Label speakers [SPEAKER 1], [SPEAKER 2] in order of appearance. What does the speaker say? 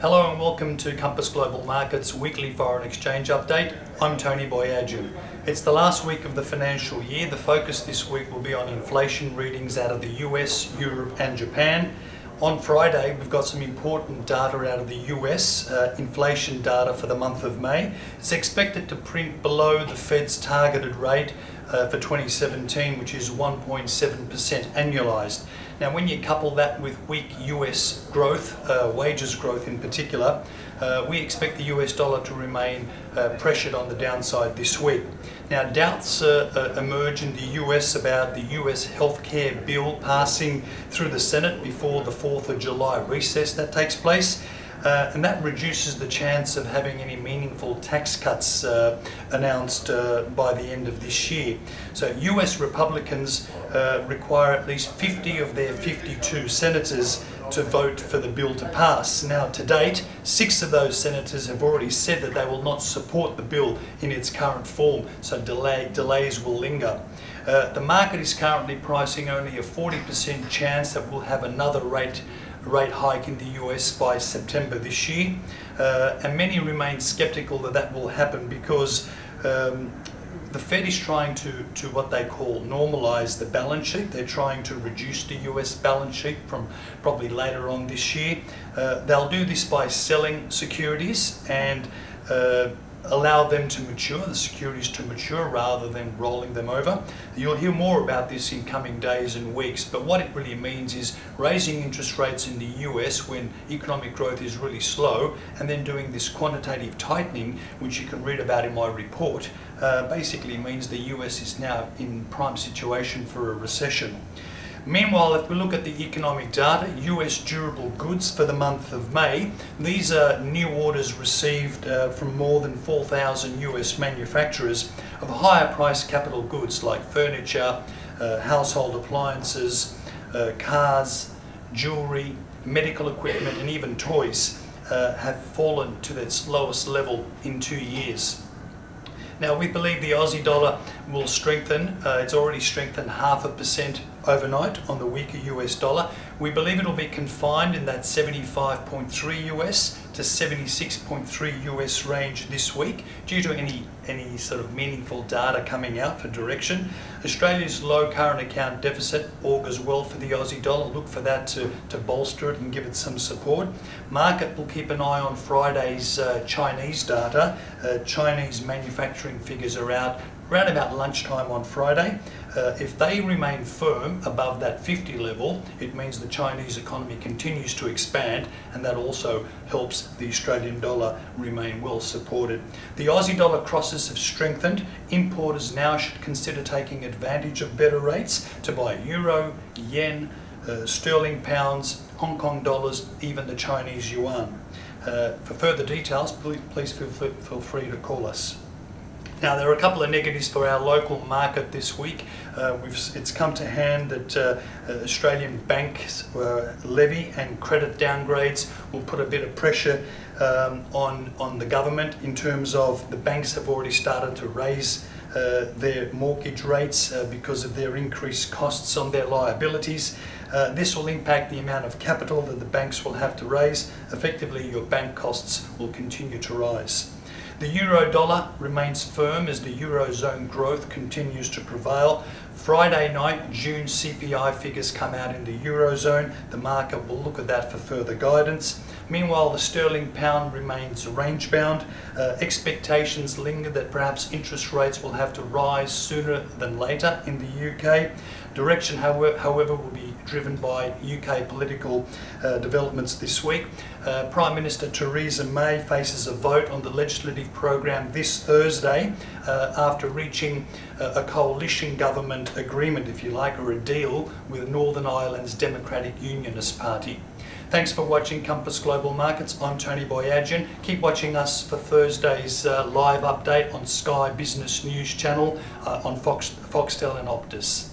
[SPEAKER 1] Hello and welcome to Compass Global Markets Weekly Foreign Exchange Update. I'm Tony Boyadjian. It's the last week of the financial year. The focus this week will be on inflation readings out of the US, Europe and Japan. On Friday, we've got some important data out of the US, inflation data for the month of May. It's expected to print below the Fed's targeted rate for 2017, which is 1.7% annualized. Now, when you couple that with weak US growth, wages growth in particular, we expect the US dollar to remain pressured on the downside this week. Now, doubts emerge in the US about the US healthcare bill passing through the Senate before the 4th of July recess that takes place. And that reduces the chance of having any meaningful tax cuts announced by the end of this year. So US Republicans require at least 50 of their 52 senators to vote for the bill to pass. Now, to date, 6 of those senators have already said that they will not support the bill in its current form, so delays will linger. The market is currently pricing only a 40% chance that we'll have another rate hike in the US by September this year, and many remain skeptical that will happen because the Fed is trying to what they call normalize the balance sheet. They're trying to reduce the US balance sheet from probably later on this year. They'll do this by selling securities and allow them to mature, the securities to mature, rather than rolling them over. You'll hear more about this in coming days and weeks, but what it really means is raising interest rates in the US when economic growth is really slow, and then doing this quantitative tightening, which you can read about in my report, basically means the US is now in prime situation for a recession. Meanwhile, if we look at the economic data, US durable goods for the month of May, these are new orders received from more than 4,000 US manufacturers of higher priced capital goods like furniture, household appliances, cars, jewelry, medical equipment and even toys have fallen to its lowest level in 2 years. Now, we believe the Aussie dollar will strengthen. It's already strengthened 0.5% overnight on the weaker US dollar. We believe it will be confined in that 75.3 US to 76.3 US range this week due to any sort of meaningful data coming out for direction. Australia's low current account deficit augurs well for the Aussie dollar. Look for that to bolster it and give it some support. Market will keep an eye on Friday's Chinese data. Chinese manufacturing figures are out around about lunchtime on Friday. If they remain firm above that 50 level, it means the Chinese economy continues to expand, and that also helps the Australian dollar remain well supported. The Aussie dollar crosses have strengthened. Importers now should consider taking advantage of better rates to buy euro, yen, sterling pounds, Hong Kong dollars, even the Chinese yuan. For further details, please feel free to call us. Now, there are a couple of negatives for our local market this week. It's come to hand that Australian banks levy and credit downgrades will put a bit of pressure on the government in terms of the banks have already started to raise their mortgage rates because of their increased costs on their liabilities. This will impact the amount of capital that the banks will have to raise. Effectively, your bank costs will continue to rise. The euro dollar remains firm as the eurozone growth continues to prevail. Friday night, June CPI figures come out in the eurozone. The market will look at that for further guidance. Meanwhile, the sterling pound remains range bound. Expectations linger that perhaps interest rates will have to rise sooner than later in the UK. Direction, however, will be driven by UK political developments this week. Prime Minister Theresa May faces a vote on the legislative program this Thursday after reaching a coalition government agreement, if you like, or a deal with Northern Ireland's Democratic Unionist Party. Thanks for watching Compass Global Markets. I'm Tony Boyadjian. Keep watching us for Thursday's live update on Sky Business News channel on Foxtel and Optus.